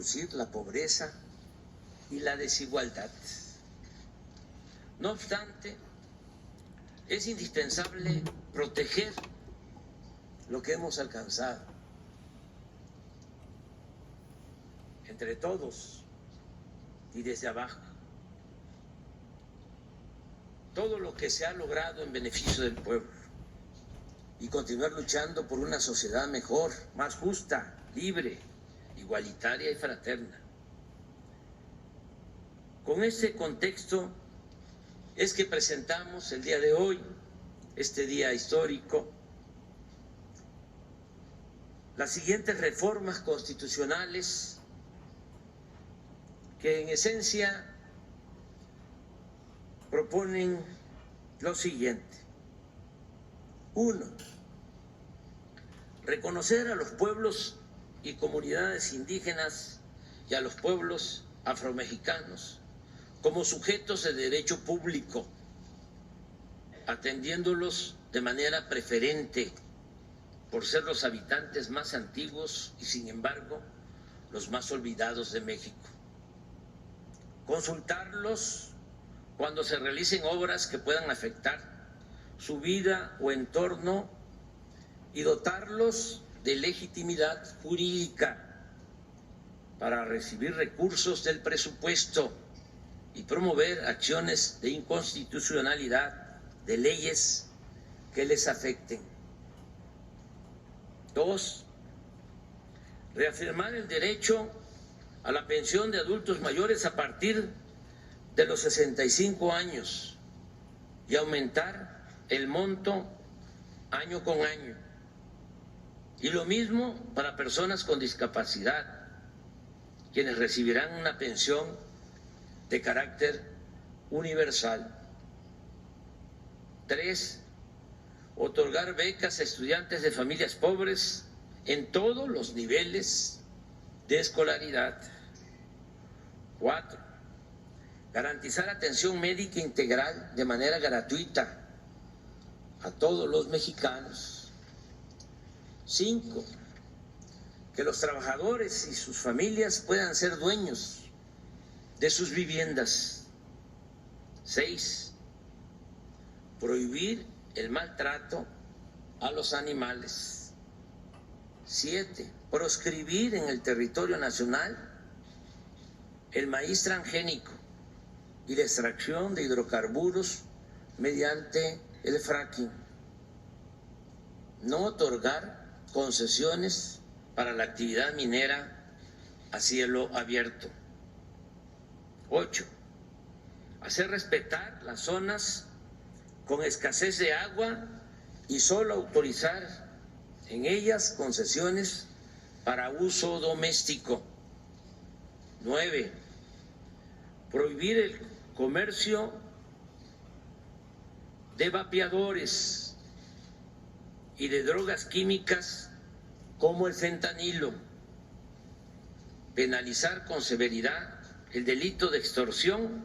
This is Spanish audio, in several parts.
reducir la pobreza y la desigualdad. No obstante, es indispensable proteger lo que hemos alcanzado entre todos y desde abajo. Todo lo que se ha logrado en beneficio del pueblo y continuar luchando por una sociedad mejor, más justa, libre, igualitaria y fraterna. Con este contexto es que presentamos el día de hoy, este día histórico, las siguientes reformas constitucionales que en esencia proponen lo siguiente. 1. Reconocer a los pueblos y comunidades indígenas y a los pueblos afromexicanos como sujetos de derecho público, atendiéndolos de manera preferente por ser los habitantes más antiguos y, sin embargo, los más olvidados de México. Consultarlos cuando se realicen obras que puedan afectar su vida o entorno y dotarlos de legitimidad jurídica para recibir recursos del presupuesto y promover acciones de inconstitucionalidad de leyes que les afecten. 2. Reafirmar el derecho a la pensión de adultos mayores a partir de los 65 años y aumentar el monto año con año. Y lo mismo para personas con discapacidad, quienes recibirán una pensión de carácter universal. 3. Otorgar becas a estudiantes de familias pobres en todos los niveles de escolaridad. 4. Garantizar atención médica integral de manera gratuita a todos los mexicanos. 5. Que los trabajadores y sus familias puedan ser dueños de sus viviendas. 6. Prohibir el maltrato a los animales. 7. Proscribir en el territorio nacional el maíz transgénico y la extracción de hidrocarburos mediante el fracking. No otorgar concesiones para la actividad minera a cielo abierto. 8. Hacer respetar las zonas con escasez de agua y solo autorizar en ellas concesiones para uso doméstico. 9. Prohibir el comercio de vapeadores y de drogas químicas como el fentanilo. Penalizar con severidad el delito de extorsión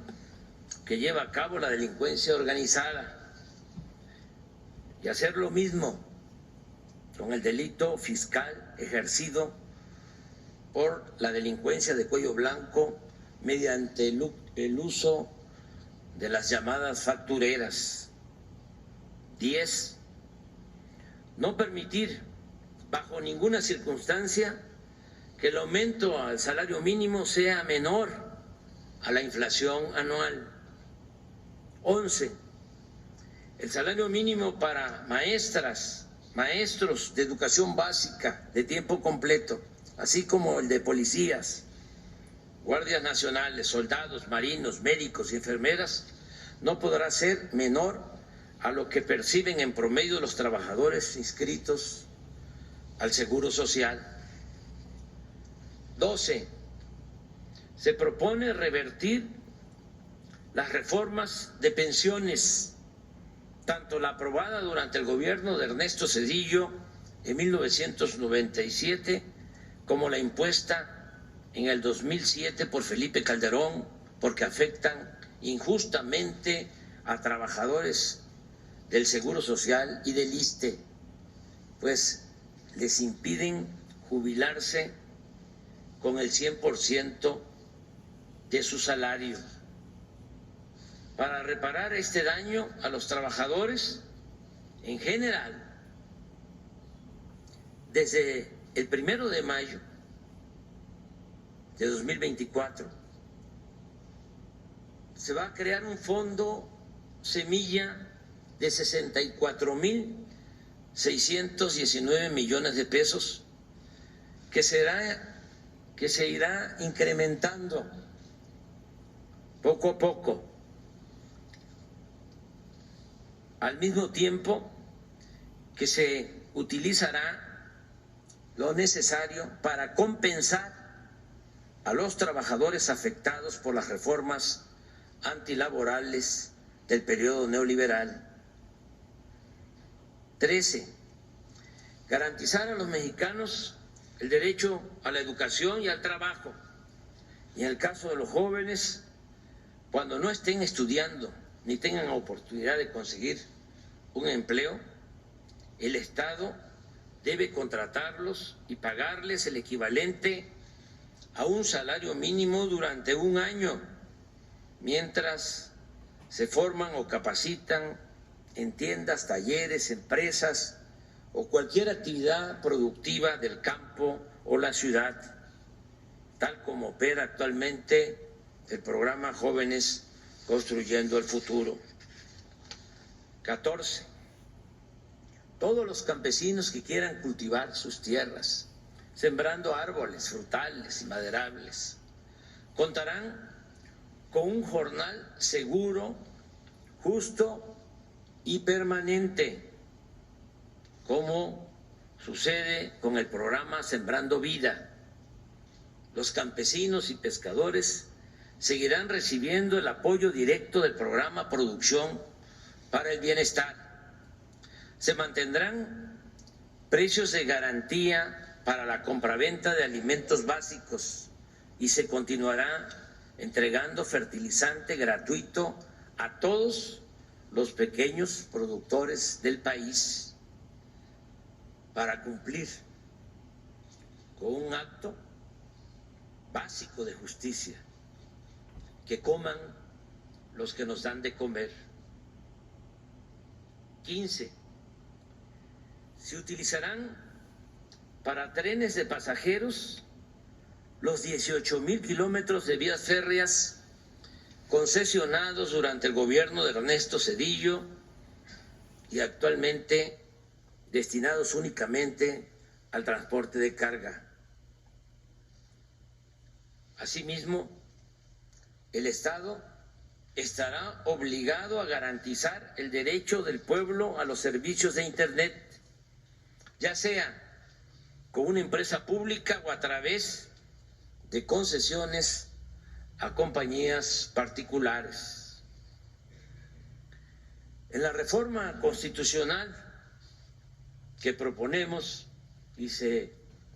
que lleva a cabo la delincuencia organizada y hacer lo mismo con el delito fiscal ejercido por la delincuencia de cuello blanco mediante el uso de las llamadas factureras. 10. No permitir bajo ninguna circunstancia que el aumento al salario mínimo sea menor a la inflación anual. 11. El salario mínimo para maestras, maestros de educación básica de tiempo completo, así como el de policías, guardias nacionales, soldados, marinos, médicos y enfermeras, no podrá ser menor a lo que perciben en promedio los trabajadores inscritos al Seguro Social. 12. Se propone revertir las reformas de pensiones, tanto la aprobada durante el gobierno de Ernesto Zedillo en 1997 como la impuesta en el 2007 por Felipe Calderón, porque afectan injustamente a trabajadores del Seguro Social y del ISSSTE, pues les impiden jubilarse con el 100% de su salario. Para reparar este daño a los trabajadores en general, desde el 1 de mayo de 2024 se va a crear un fondo semilla de 64.619 millones de pesos que se irá incrementando poco a poco, al mismo tiempo que se utilizará lo necesario para compensar a los trabajadores afectados por las reformas antilaborales del periodo neoliberal. 13. Garantizar a los mexicanos el derecho a la educación y al trabajo. Y en el caso de los jóvenes, cuando no estén estudiando ni tengan oportunidad de conseguir un empleo, el Estado debe contratarlos y pagarles el equivalente a un salario mínimo durante un año, mientras se forman o capacitan en tiendas, talleres, empresas o cualquier actividad productiva del campo o la ciudad, tal como opera actualmente el programa Jóvenes Construyendo el Futuro. 14. Todos los campesinos que quieran cultivar sus tierras, sembrando árboles frutales y maderables, contarán con un jornal seguro, justo y permanente, como sucede con el programa Sembrando Vida. Los campesinos y pescadores seguirán recibiendo el apoyo directo del programa Producción para el Bienestar. Se mantendrán precios de garantía para la compraventa de alimentos básicos y se continuará entregando fertilizante gratuito a todos los pequeños productores del país para cumplir con un acto básico de justicia: que coman los que nos dan de comer. 15. Se utilizarán para trenes de pasajeros los 18,000 kilómetros de vías férreas concesionados durante el gobierno de Ernesto Zedillo y actualmente destinados únicamente al transporte de carga. Asimismo, el Estado estará obligado a garantizar el derecho del pueblo a los servicios de Internet, ya sea con una empresa pública o a través de concesiones a compañías particulares. En la reforma constitucional que proponemos y se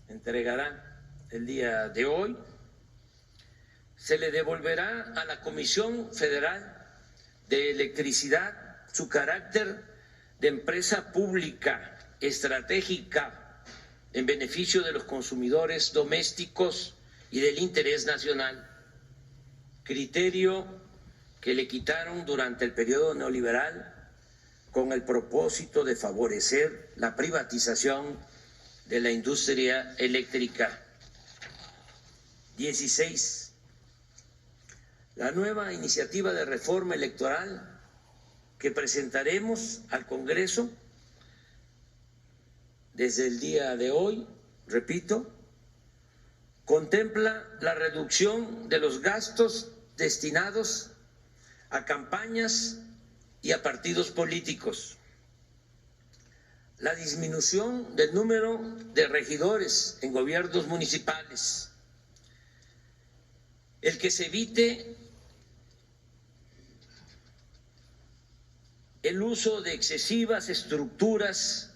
entregará el día de hoy, se le devolverá a la Comisión Federal de Electricidad su carácter de empresa pública estratégica en beneficio de los consumidores domésticos y del interés nacional, criterio que le quitaron durante el periodo neoliberal con el propósito de favorecer la privatización de la industria eléctrica. 16. La nueva iniciativa de reforma electoral que presentaremos al Congreso desde el día de hoy, repito, contempla la reducción de los gastos destinados a campañas y a partidos políticos, la disminución del número de regidores en gobiernos municipales, el que se evite el uso de excesivas estructuras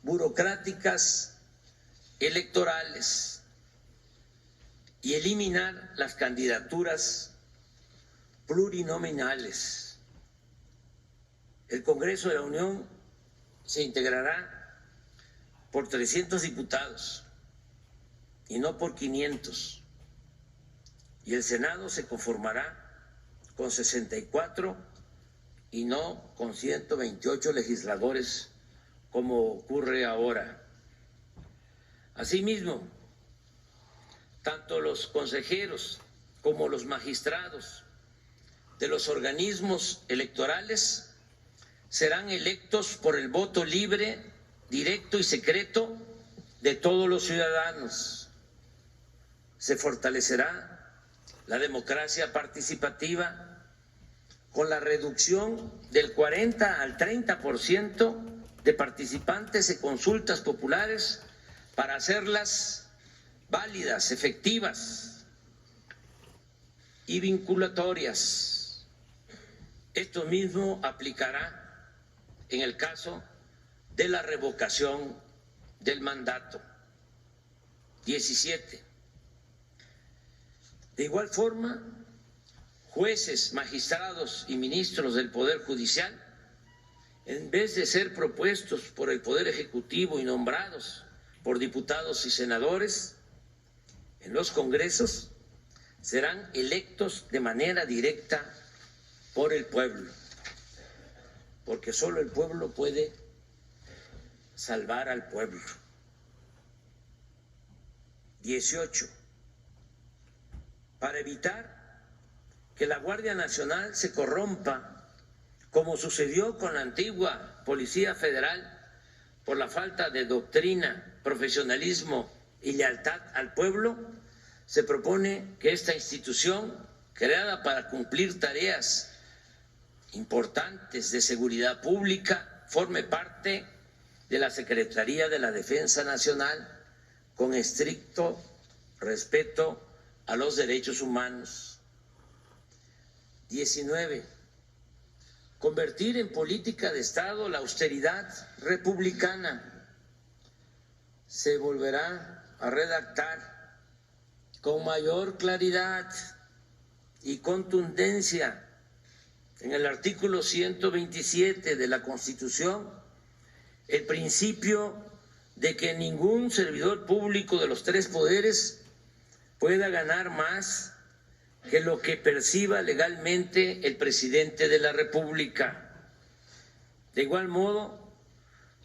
burocráticas electorales y eliminar las candidaturas plurinominales. El Congreso de la Unión se integrará por 300 diputados y no por 500, y el Senado se conformará con 64 y no con 128 legisladores como ocurre ahora. Asimismo, tanto los consejeros como los magistrados de los organismos electorales serán electos por el voto libre, directo y secreto de todos los ciudadanos. Se fortalecerá la democracia participativa con la reducción del 40 al 30% de participantes en consultas populares para hacerlas válidas, efectivas y vinculatorias. Esto mismo aplicará en el caso de la revocación del mandato. 17. De igual forma, jueces, magistrados y ministros del Poder Judicial, en vez de ser propuestos por el Poder Ejecutivo y nombrados por diputados y senadores en los congresos, serán electos de manera directa por el pueblo, porque solo el pueblo puede salvar al pueblo. 18. Para evitar que la Guardia Nacional se corrompa, como sucedió con la antigua Policía Federal, por la falta de doctrina, profesionalismo y lealtad al pueblo, se propone que esta institución, creada para cumplir tareas importantes de seguridad pública, forme parte de la Secretaría de la Defensa Nacional, con estricto respeto a los derechos humanos. 19. Convertir en política de Estado la austeridad republicana. Se volverá a redactar con mayor claridad y contundencia en el artículo 127 de la Constitución el principio de que ningún servidor público de los tres poderes pueda ganar más que lo que perciba legalmente el presidente de la República. De igual modo,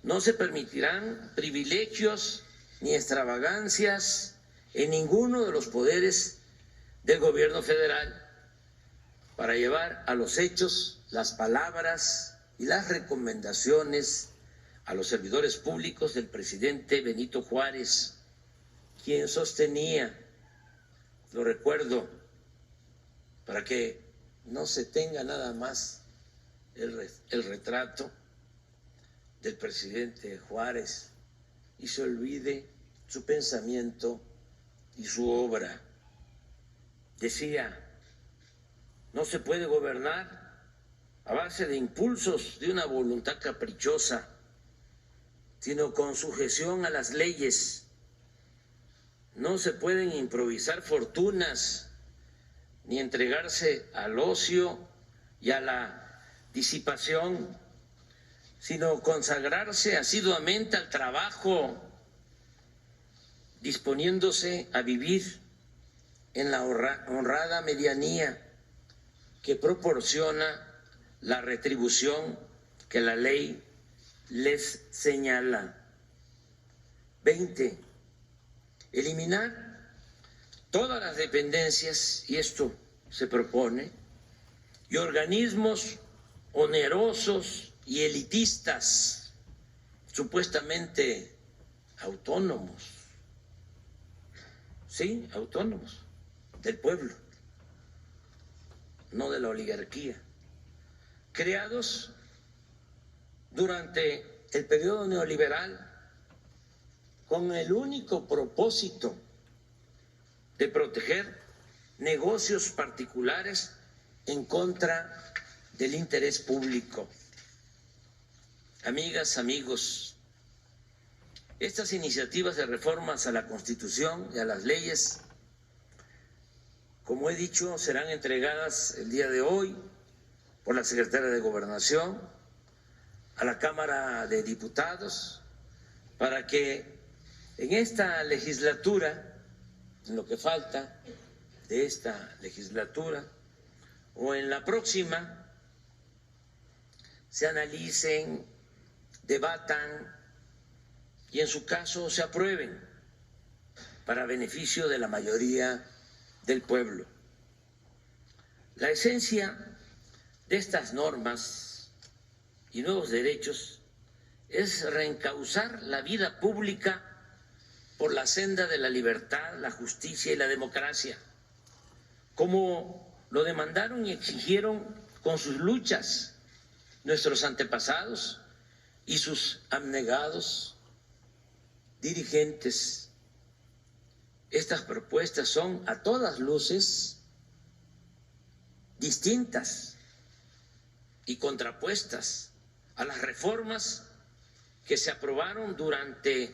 no se permitirán privilegios ni extravagancias en ninguno de los poderes del gobierno federal para llevar a los hechos las palabras y las recomendaciones a los servidores públicos del presidente Benito Juárez, quien sostenía, lo recuerdo, para que no se tenga nada más el retrato del presidente Juárez y se olvide su pensamiento y su obra. Decía, no se puede gobernar a base de impulsos de una voluntad caprichosa, sino con sujeción a las leyes. No se pueden improvisar fortunas ni entregarse al ocio y a la disipación, sino consagrarse asiduamente al trabajo, disponiéndose a vivir en la honrada medianía que proporciona la retribución que la ley les señala. 20. Eliminar todas las dependencias, y esto se propone, y organismos onerosos y elitistas, supuestamente autónomos, sí, autónomos, del pueblo, no de la oligarquía, creados durante el periodo neoliberal con el único propósito de proteger negocios particulares en contra del interés público. Amigas, amigos, estas iniciativas de reformas a la Constitución y a las leyes, como he dicho, serán entregadas el día de hoy por la Secretaría de Gobernación a la Cámara de Diputados para que en esta legislatura, en lo que falta, de esta legislatura o en la próxima se analicen, debatan y en su caso se aprueben para beneficio de la mayoría del pueblo. La esencia de estas normas y nuevos derechos es reencauzar la vida pública por la senda de la libertad, la justicia y la democracia, como lo demandaron y exigieron con sus luchas nuestros antepasados y sus abnegados dirigentes. Estas propuestas son a todas luces distintas y contrapuestas a las reformas que se aprobaron durante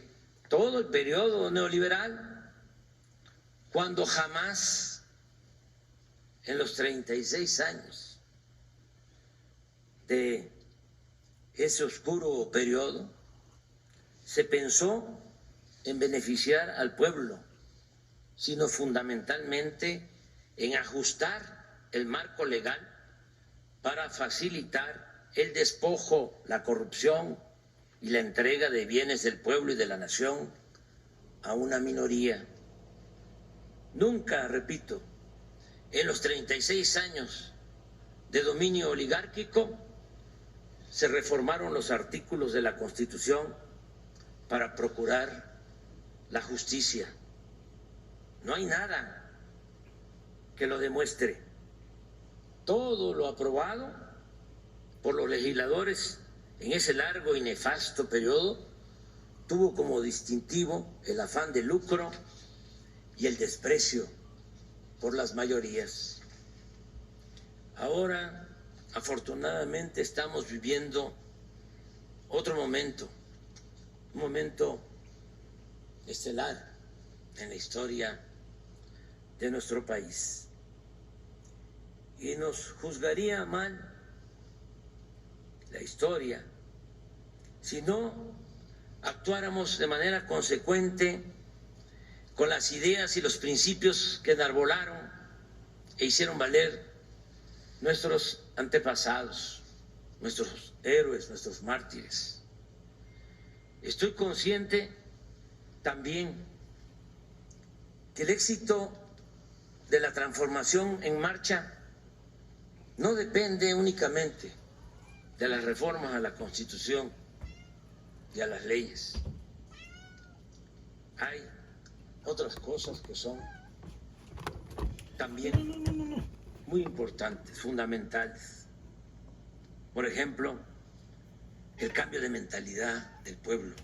todo el periodo neoliberal, cuando jamás en los 36 años de ese oscuro periodo se pensó en beneficiar al pueblo, sino fundamentalmente en ajustar el marco legal para facilitar el despojo, la corrupción y la entrega de bienes del pueblo y de la nación a una minoría. Nunca, repito, en los 36 años de dominio oligárquico se reformaron los artículos de la Constitución para procurar la justicia. No hay nada que lo demuestre. Todo lo aprobado por los legisladores en ese largo y nefasto periodo tuvo como distintivo el afán de lucro y el desprecio por las mayorías. Ahora, afortunadamente, estamos viviendo otro momento, un momento estelar en la historia de nuestro país. Y nos juzgaría mal la historia si no actuáramos de manera consecuente con las ideas y los principios que enarbolaron e hicieron valer nuestros antepasados, nuestros héroes, nuestros mártires. Estoy consciente también que el éxito de la transformación en marcha no depende únicamente de las reformas a la Constitución y a las leyes. Hay otras cosas que son también muy importantes, fundamentales. Por ejemplo, el cambio de mentalidad del pueblo,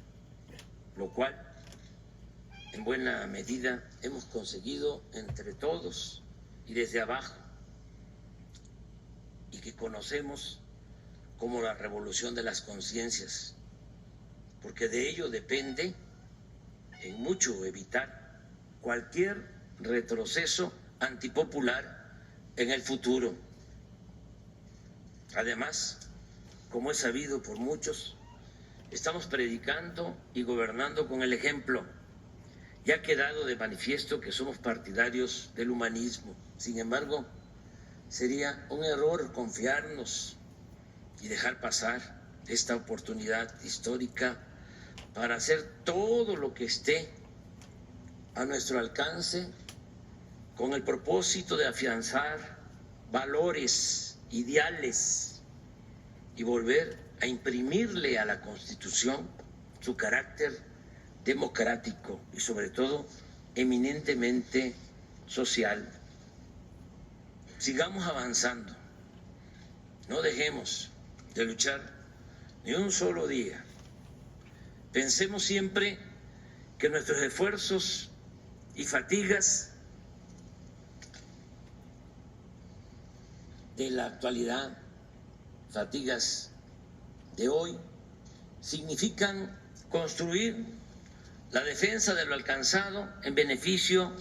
lo cual en buena medida hemos conseguido entre todos y desde abajo, y que conocemos como la revolución de las conciencias, porque de ello depende en mucho evitar cualquier retroceso antipopular en el futuro. Además, como es sabido por muchos, estamos predicando y gobernando con el ejemplo. Ya ha quedado de manifiesto que somos partidarios del humanismo. Sin embargo, sería un error confiarnos y dejar pasar esta oportunidad histórica para hacer todo lo que esté a nuestro alcance con el propósito de afianzar valores, ideales y volver a imprimirle a la Constitución su carácter democrático y sobre todo eminentemente social. Sigamos avanzando, no dejemos de luchar ni un solo día. Pensemos siempre que nuestros esfuerzos y fatigas de la actualidad, fatigas de hoy, significan construir la defensa de lo alcanzado en beneficio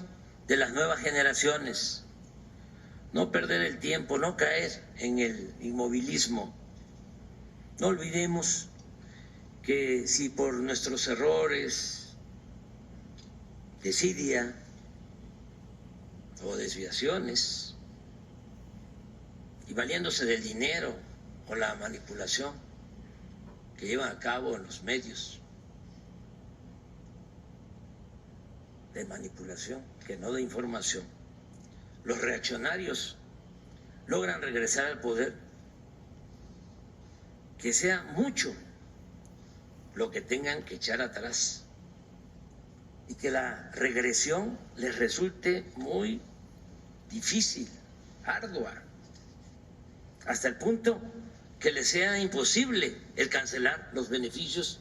de las nuevas generaciones. No perder el tiempo, no caer en el inmovilismo. No olvidemos que si por nuestros errores, desidia, o desviaciones, y valiéndose del dinero o la manipulación que llevan a cabo en los medios de manipulación, que no de información. Los reaccionarios logran regresar al poder, que sea mucho lo que tengan que echar atrás y que la regresión les resulte muy difícil, ardua, hasta el punto que les sea imposible el cancelar los beneficios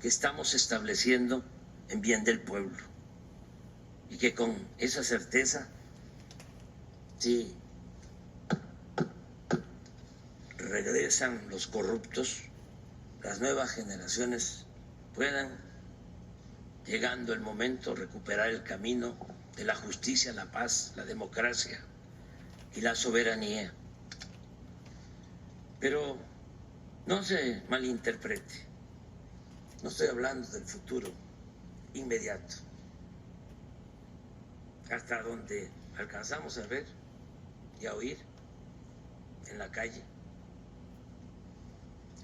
que estamos estableciendo en bien del pueblo. Y que con esa certeza, si regresan los corruptos, las nuevas generaciones puedan, llegando el momento, recuperar el camino de la justicia, la paz, la democracia y la soberanía. Pero no se malinterprete, no estoy hablando del futuro inmediato, hasta donde alcanzamos a ver y a oír en la calle.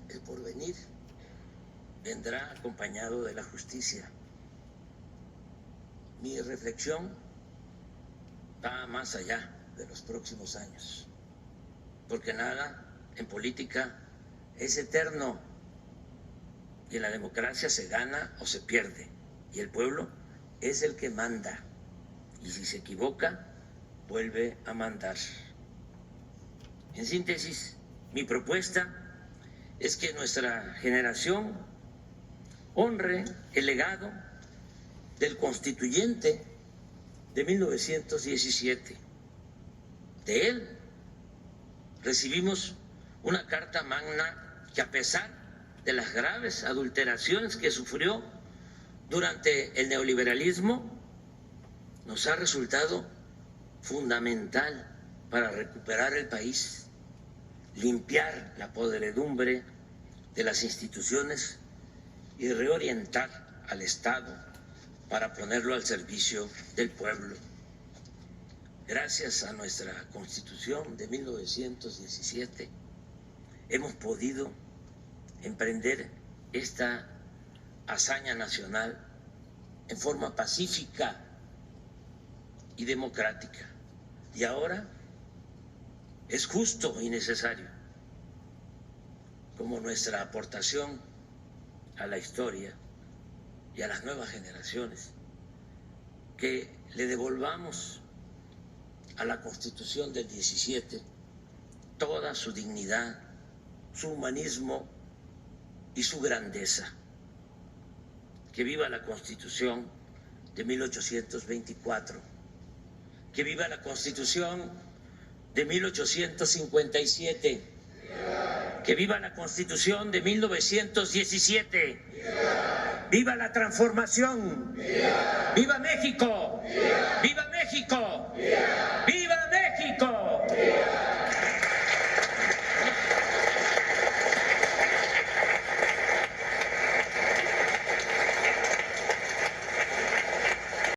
El porvenir vendrá acompañado de la justicia. Mi reflexión va más allá de los próximos años, porque nada en política es eterno y en la democracia se gana o se pierde, y el pueblo es el que manda, y si se equivoca, vuelve a mandar. En síntesis, mi propuesta es que nuestra generación honre el legado del constituyente de 1917. De él recibimos una carta magna que, a pesar de las graves adulteraciones que sufrió durante el neoliberalismo, nos ha resultado fundamental para recuperar el país, limpiar la podredumbre de las instituciones y reorientar al Estado para ponerlo al servicio del pueblo. Gracias a nuestra Constitución de 1917 hemos podido emprender esta hazaña nacional en forma pacífica y democrática. Y ahora es justo y necesario, como nuestra aportación a la historia y a las nuevas generaciones, que le devolvamos a la Constitución del 17 toda su dignidad, su humanismo y su grandeza. Que viva la Constitución de 1824, que viva la Constitución de 1857, que viva la Constitución de 1917, viva la transformación, viva México, viva México, viva